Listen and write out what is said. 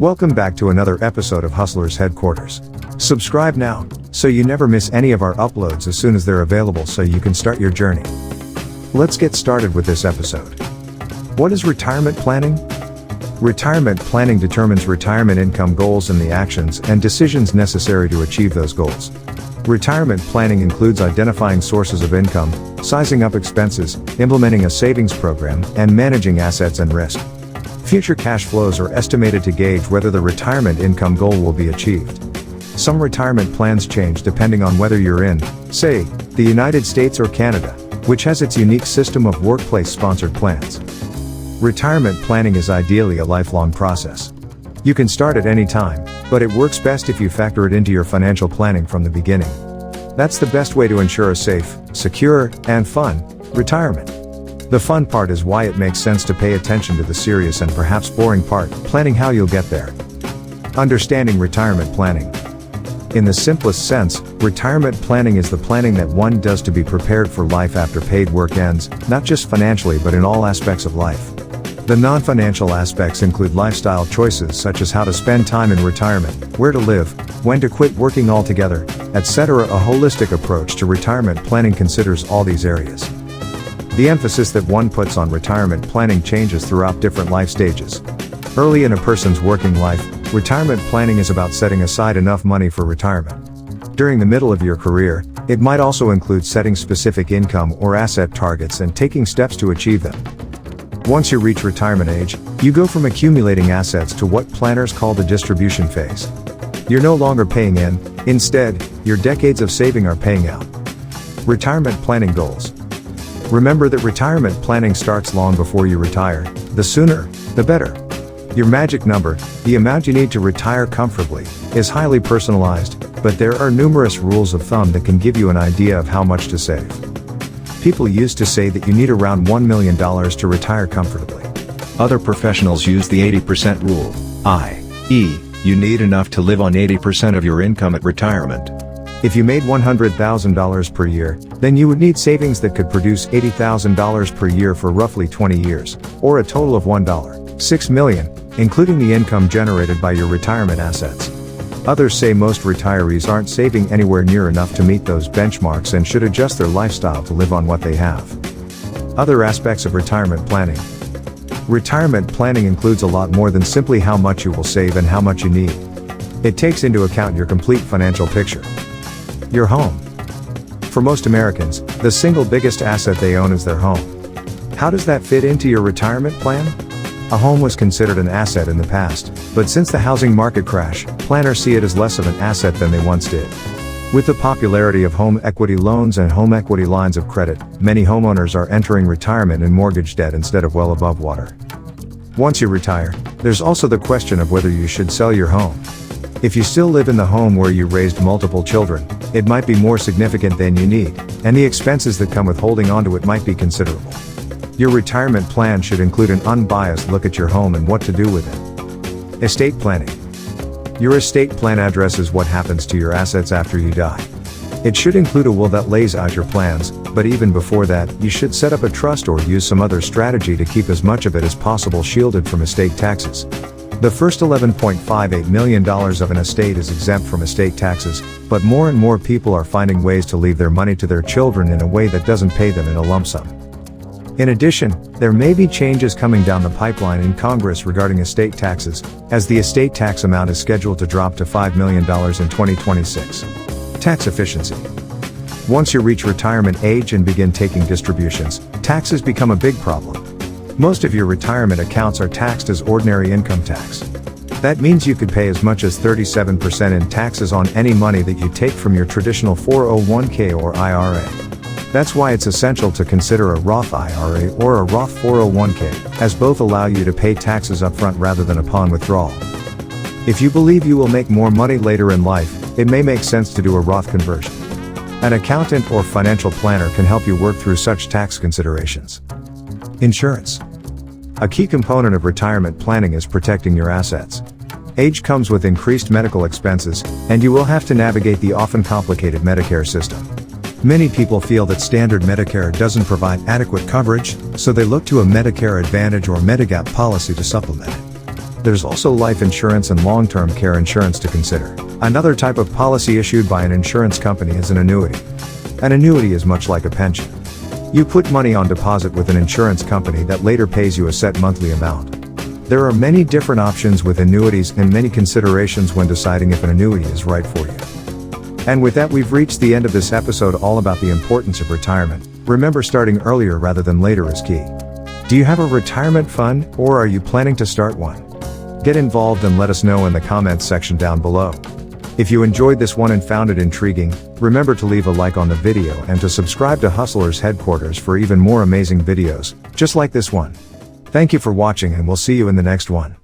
Welcome back to another episode of Hustler's Headquarters. Subscribe now, so you never miss any of our uploads as soon as they're available so you can start your journey. Let's get started with this episode. What is retirement planning? Retirement planning determines retirement income goals and the actions and decisions necessary to achieve those goals. Retirement planning includes identifying sources of income, sizing up expenses, implementing a savings program, and managing assets and risk. Future cash flows are estimated to gauge whether the retirement income goal will be achieved. Some retirement plans change depending on whether you're in, say, the United States or Canada, which has its unique system of workplace-sponsored plans. Retirement planning is ideally a lifelong process. You can start at any time, but it works best if you factor it into your financial planning from the beginning. That's the best way to ensure a safe, secure, and fun retirement. The fun part is why it makes sense to pay attention to the serious and perhaps boring part, planning how you'll get there. Understanding retirement planning. In the simplest sense, retirement planning is the planning that one does to be prepared for life after paid work ends, not just financially but in all aspects of life. The non-financial aspects include lifestyle choices such as how to spend time in retirement, where to live, when to quit working altogether, etc. A holistic approach to retirement planning considers all these areas. The emphasis that one puts on retirement planning changes throughout different life stages. Early in a person's working life, retirement planning is about setting aside enough money for retirement. During the middle of your career, it might also include setting specific income or asset targets and taking steps to achieve them. Once you reach retirement age, you go from accumulating assets to what planners call the distribution phase. You're no longer paying in, instead, your decades of saving are paying out. Retirement planning goals. Remember that retirement planning starts long before you retire. The sooner, the better. Your magic number, the amount you need to retire comfortably, is highly personalized, but there are numerous rules of thumb that can give you an idea of how much to save. People used to say that you need around $1 million to retire comfortably. Other professionals use the 80% rule, i.e., you need enough to live on 80% of your income at retirement. If you made $100,000 per year, then you would need savings that could produce $80,000 per year for roughly 20 years, or a total of $1.6 million, including the income generated by your retirement assets. Others say most retirees aren't saving anywhere near enough to meet those benchmarks and should adjust their lifestyle to live on what they have. Other aspects of retirement planning. Retirement planning includes a lot more than simply how much you will save and how much you need. It takes into account your complete financial picture. Your home. For most Americans, the single biggest asset they own is their home. How does that fit into your retirement plan? A home was considered an asset in the past, but since the housing market crash, planners see it as less of an asset than they once did. With the popularity of home equity loans and home equity lines of credit, many homeowners are entering retirement in mortgage debt instead of well above water. Once you retire, there's also the question of whether you should sell your home. If you still live in the home where you raised multiple children, it might be more significant than you need, and the expenses that come with holding onto it might be considerable. Your retirement plan should include an unbiased look at your home and what to do with it. Estate planning. Your estate plan addresses what happens to your assets after you die. It should include a will that lays out your plans, but even before that, you should set up a trust or use some other strategy to keep as much of it as possible shielded from estate taxes. The first $11.58 million of an estate is exempt from estate taxes, but more and more people are finding ways to leave their money to their children in a way that doesn't pay them in a lump sum. In addition, there may be changes coming down the pipeline in Congress regarding estate taxes, as the estate tax amount is scheduled to drop to $5 million in 2026. Tax efficiency. Once you reach retirement age and begin taking distributions, taxes become a big problem. Most of your retirement accounts are taxed as ordinary income tax. That means you could pay as much as 37% in taxes on any money that you take from your traditional 401k or IRA. That's why it's essential to consider a Roth IRA or a Roth 401k, as both allow you to pay taxes upfront rather than upon withdrawal. If you believe you will make more money later in life, it may make sense to do a Roth conversion. An accountant or financial planner can help you work through such tax considerations. Insurance. A key component of retirement planning is protecting your assets. Age comes with increased medical expenses, and you will have to navigate the often complicated Medicare system. Many people feel that standard Medicare doesn't provide adequate coverage, so they look to a Medicare Advantage or Medigap policy to supplement it. There's also life insurance and long-term care insurance to consider. Another type of policy issued by an insurance company is an annuity. An annuity is much like a pension. You put money on deposit with an insurance company that later pays you a set monthly amount. There are many different options with annuities and many considerations when deciding if an annuity is right for you. And with that, we've reached the end of this episode all about the importance of retirement. Remember, starting earlier rather than later is key. Do you have a retirement fund, or are you planning to start one? Get involved and let us know in the comments section down below. If you enjoyed this one and found it intriguing, remember to leave a like on the video and to subscribe to Hustlers Headquarters for even more amazing videos, just like this one. Thank you for watching, and we'll see you in the next one.